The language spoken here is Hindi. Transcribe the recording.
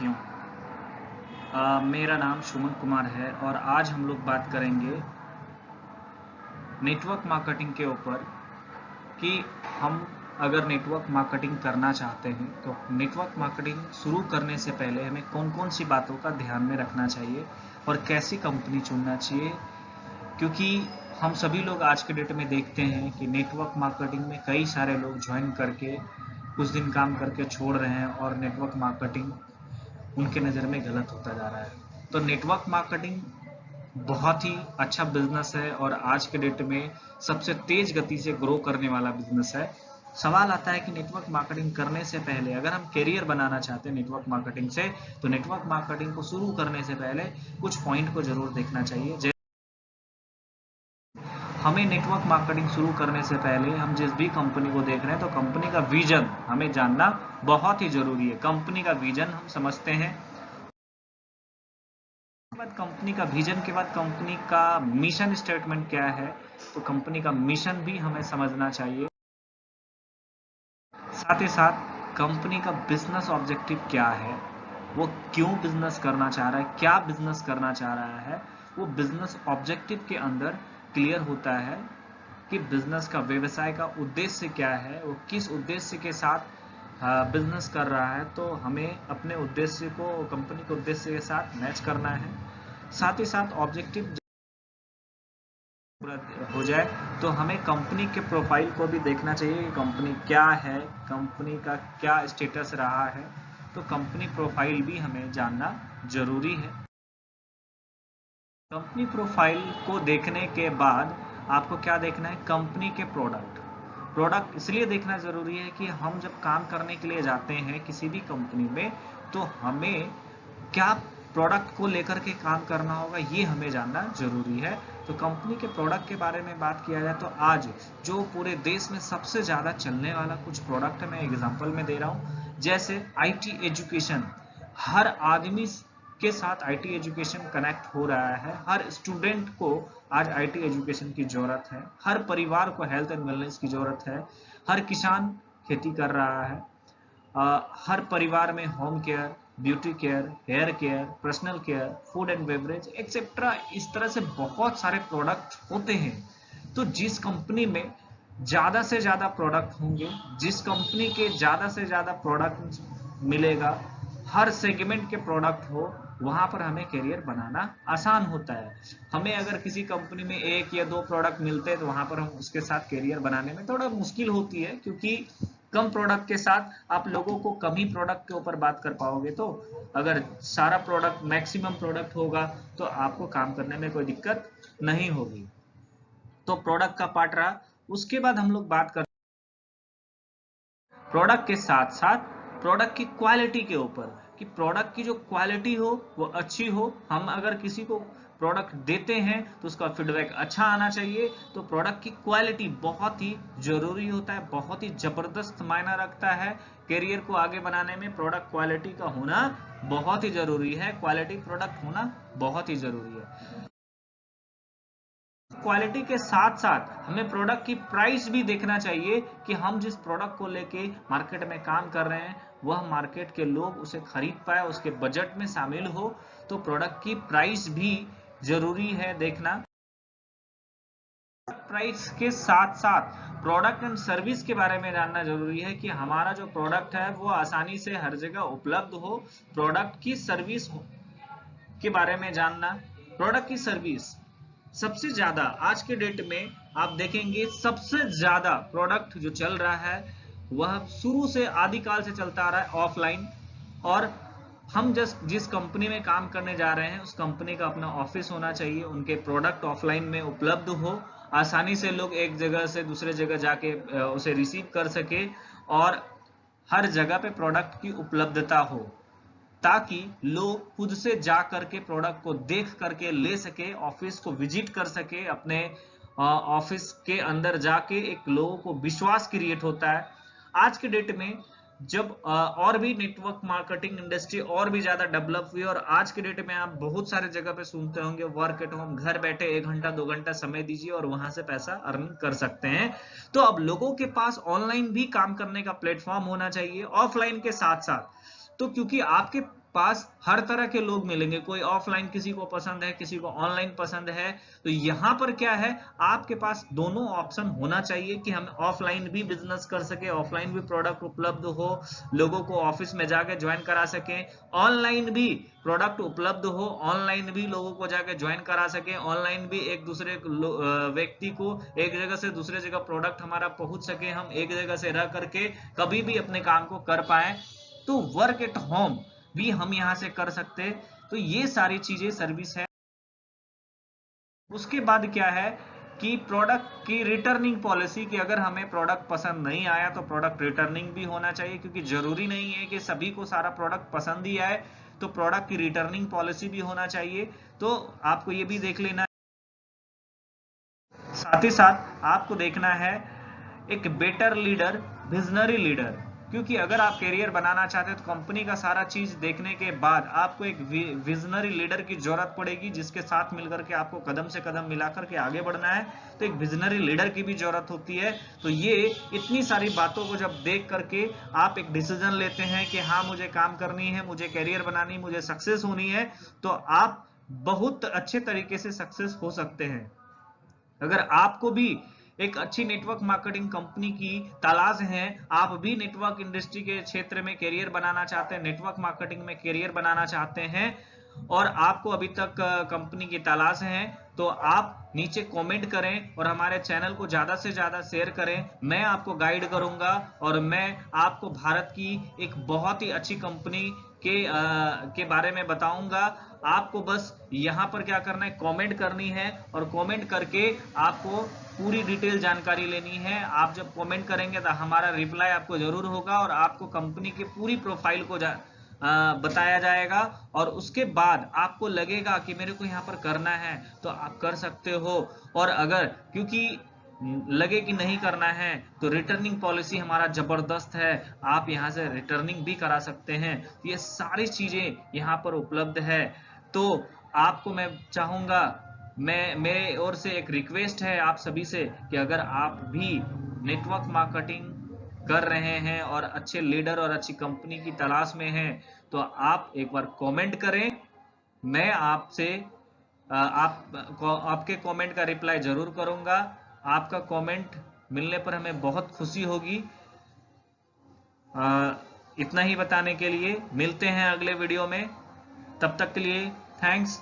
साथियों, मेरा नाम सुमन कुमार है और आज हम लोग बात करेंगे नेटवर्क मार्केटिंग के ऊपर कि हम अगर नेटवर्क मार्केटिंग करना चाहते हैं तो नेटवर्क मार्केटिंग शुरू करने से पहले हमें कौन कौन सी बातों का ध्यान में रखना चाहिए और कैसी कंपनी चुनना चाहिए। क्योंकि हम सभी लोग आज के डेट में देखते हैं कि नेटवर्क मार्केटिंग में कई सारे लोग ज्वाइन करके कुछ दिन काम करके छोड़ रहे हैं और नेटवर्क मार्केटिंग उनके नज़र में गलत होता जा रहा है। तो नेटवर्क मार्केटिंग बहुत ही अच्छा बिजनेस है और आज के डेट में सबसे तेज गति से ग्रो करने वाला बिजनेस है। सवाल आता है कि नेटवर्क मार्केटिंग करने से पहले अगर हम करियर बनाना चाहते हैं नेटवर्क मार्केटिंग से, तो नेटवर्क मार्केटिंग को शुरू करने से पहले कुछ पॉइंट को जरूर देखना चाहिए। हमें नेटवर्क मार्केटिंग शुरू करने से पहले हम जिस भी कंपनी को देख रहे हैं तो कंपनी का विजन हमें जानना बहुत ही जरूरी है। कंपनी का विजन हम समझते हैं, बाद कंपनी का विजन के बाद कंपनी का मिशन स्टेटमेंट क्या है, तो कंपनी का मिशन भी हमें समझना चाहिए। साथ ही साथ कंपनी का बिजनेस ऑब्जेक्टिव क्या है, वो क्यों बिजनेस करना चाह रहा है, क्या बिजनेस करना चाह रहा है, वो बिजनेस ऑब्जेक्टिव के अंदर क्लियर होता है कि बिजनेस का व्यवसाय का उद्देश्य क्या है, वो किस उद्देश्य के साथ बिजनेस कर रहा है। तो हमें अपने उद्देश्य को कंपनी के उद्देश्य के साथ मैच करना है। साथ ही साथ ऑब्जेक्टिव हो जाए तो हमें कंपनी के प्रोफाइल को भी देखना चाहिए कि कंपनी क्या है, कंपनी का क्या स्टेटस रहा है। तो कंपनी प्रोफाइल भी हमें जानना जरूरी है। कंपनी प्रोफाइल को देखने के बाद आपको क्या देखना है, कंपनी के प्रोडक्ट इसलिए देखना जरूरी है कि हम जब काम करने के लिए जाते हैं किसी भी कंपनी में तो हमें क्या प्रोडक्ट को लेकर के काम करना होगा, ये हमें जानना जरूरी है। तो कंपनी के प्रोडक्ट के बारे में बात किया जाए तो आज जो पूरे देश में सबसे ज्यादा चलने वाला कुछ प्रोडक्ट है, मैं एग्जांपल में दे रहा हूँ। जैसे आईटी एजुकेशन, हर आदमी के साथ आईटी एजुकेशन कनेक्ट हो रहा है। हर स्टूडेंट को आज आईटी एजुकेशन की जरूरत है, हर परिवार को हेल्थ एंड वेलनेस की जरूरत है, हर किसान खेती कर रहा है, हर परिवार में home care, beauty care, hair care, personal care, food and beverage etcetera, इस तरह से बहुत सारे प्रोडक्ट होते हैं। तो जिस कंपनी में ज्यादा से ज्यादा प्रोडक्ट होंगे, जिस कंपनी के ज्यादा से ज्यादा प्रोडक्ट मिलेगा, हर सेगमेंट के प्रोडक्ट हो, वहां पर हमें करियर बनाना आसान होता है। हमें अगर किसी कंपनी में एक या दो प्रोडक्ट मिलते हैं तो वहां पर हम उसके साथ करियर बनाने में थोड़ा मुश्किल होती है, क्योंकि कम प्रोडक्ट के साथ आप लोगों को कम ही प्रोडक्ट के ऊपर बात कर पाओगे। तो अगर सारा प्रोडक्ट मैक्सिमम प्रोडक्ट होगा तो आपको काम करने में कोई दिक्कत नहीं होगी। तो प्रोडक्ट का पार्ट रहा। उसके बाद हम लोग बात कर प्रोडक्ट के साथ साथ प्रोडक्ट की क्वालिटी के ऊपर कि प्रोडक्ट की जो क्वालिटी हो वो अच्छी हो। हम अगर किसी को प्रोडक्ट देते हैं तो उसका फीडबैक अच्छा आना चाहिए। तो प्रोडक्ट की क्वालिटी बहुत ही जरूरी होता है, बहुत ही जबरदस्त मायना रखता है। करियर को आगे बनाने में प्रोडक्ट क्वालिटी का होना बहुत ही जरूरी है, क्वालिटी प्रोडक्ट होना बहुत ही जरूरी है। क्वालिटी के साथ साथ हमें प्रोडक्ट की प्राइस भी देखना चाहिए कि हम जिस प्रोडक्ट को लेके मार्केट में काम कर रहे हैं वह मार्केट के लोग उसे खरीद पाए, उसके बजट में शामिल हो। तो प्रोडक्ट की प्राइस भी जरूरी है देखना। प्राइस के साथ साथ प्रोडक्ट एंड सर्विस के बारे में जानना जरूरी है कि हमारा जो प्रोडक्ट है वो आसानी से हर जगह उपलब्ध हो। प्रोडक्ट की सर्विस के बारे में जानना। प्रोडक्ट की सर्विस सबसे ज्यादा आज के डेट में आप देखेंगे, सबसे ज्यादा प्रोडक्ट जो चल रहा है वह शुरू से आदिकाल से चलता आ रहा है ऑफलाइन। और हम जिस कंपनी में काम करने जा रहे हैं उस कंपनी का अपना ऑफिस होना चाहिए, उनके प्रोडक्ट ऑफलाइन में उपलब्ध हो, आसानी से लोग एक जगह से दूसरे जगह जाके उसे रिसीव कर सके और हर जगह पे प्रोडक्ट की उपलब्धता हो, ताकि लोग खुद से जा करके प्रोडक्ट को देख करके ले सके, ऑफिस को विजिट कर सके, अपने ऑफिस के अंदर जाके एक लोगों को विश्वास क्रिएट होता है। आज के डेट में जब और भी नेटवर्क मार्केटिंग इंडस्ट्री और भी ज्यादा डेवलप हुई और आज के डेट में आप बहुत सारे जगह पे सुनते होंगे वर्क एट होम, घर बैठे 1 घंटा 2 घंटा समय दीजिए और वहां से पैसा अर्न कर सकते हैं। तो अब लोगों के पास ऑनलाइन भी काम करने का प्लेटफॉर्म होना चाहिए ऑफलाइन के साथ साथ। तो क्योंकि आपके पास हर तरह के लोग मिलेंगे, कोई ऑफलाइन किसी को पसंद है, किसी को ऑनलाइन पसंद है। तो यहाँ पर क्या है, आपके पास दोनों ऑप्शन होना चाहिए कि हम ऑफलाइन भी बिजनेस कर सके, ऑफलाइन भी प्रोडक्ट उपलब्ध हो, लोगों को ऑफिस में जाके ज्वाइन करा सके, ऑनलाइन भी प्रोडक्ट उपलब्ध हो, ऑनलाइन भी लोगों को जाके ज्वाइन करा सके, ऑनलाइन भी एक दूसरे व्यक्ति को एक जगह से दूसरे जगह प्रोडक्ट हमारा पहुंच सके, हम एक जगह से रह करके कभी भी अपने काम को कर पाए। तो वर्क एट होम भी हम यहां से कर सकते। तो ये सारी चीजें सर्विस है। उसके बाद क्या है कि प्रोडक्ट की रिटर्निंग पॉलिसी, कि अगर हमें प्रोडक्ट पसंद नहीं आया तो प्रोडक्ट रिटर्निंग भी होना चाहिए, क्योंकि जरूरी नहीं है कि सभी को सारा प्रोडक्ट पसंद ही आए। तो प्रोडक्ट की रिटर्निंग पॉलिसी भी होना चाहिए। तो आपको ये भी देख लेना, साथ ही साथ आपको देखना है एक बेटर लीडर, विजनरी लीडर, क्योंकि अगर आप करियर बनाना चाहते हैं तो कंपनी का सारा चीज देखने के बाद आपको एक विजनरी लीडर की जरूरत पड़ेगी, जिसके साथ मिलकर के आपको कदम से कदम मिलाकर के आगे बढ़ना है। तो एक विजनरी लीडर की भी जरूरत होती है। तो ये इतनी सारी बातों को जब देख करके आप एक डिसीजन लेते हैं कि हाँ मुझे काम करनी है, मुझे करियर बनानी, मुझे सक्सेस होनी है, तो आप बहुत अच्छे तरीके से सक्सेस हो सकते हैं। अगर आपको भी एक अच्छी नेटवर्क मार्केटिंग कंपनी की तलाश है, आप भी नेटवर्क इंडस्ट्री के क्षेत्र में करियर बनाना चाहते हैं, नेटवर्क मार्केटिंग में करियर बनाना चाहते हैं, और आपको अभी तक कंपनी की तलाश है, तो आप नीचे कमेंट करें और हमारे चैनल को ज्यादा से ज्यादा शेयर करें। मैं आपको गाइड करूंगा और मैं आपको भारत की एक बहुत ही अच्छी कंपनी के बारे में बताऊंगा। आपको बस यहाँ पर क्या करना है, कमेंट करनी है, और कमेंट करके आपको पूरी डिटेल जानकारी लेनी है। आप जब कमेंट करेंगे तो हमारा रिप्लाई आपको जरूर होगा और आपको कंपनी की पूरी प्रोफाइल को बताया जाएगा। और उसके बाद आपको लगेगा कि मेरे को यहाँ पर करना है तो आप कर सकते हो। और अगर क्योंकि लगे कि नहीं करना है तो रिटर्निंग पॉलिसी हमारा जबरदस्त है, आप यहाँ से रिटर्निंग भी करा सकते हैं। ये सारी चीजें यहाँ पर उपलब्ध है। तो आपको मैं चाहूंगा, मेरे ओर से एक रिक्वेस्ट है आप सभी से कि अगर आप भी नेटवर्क मार्केटिंग कर रहे हैं और अच्छे लीडर और अच्छी कंपनी की तलाश में हैं, तो आप एक बार कमेंट करें। मैं आपसे आपके कमेंट का रिप्लाई जरूर करूंगा। आपका कमेंट मिलने पर हमें बहुत खुशी होगी। इतना ही बताने के लिए मिलते हैं अगले वीडियो में। तब तक के लिए थैंक्स।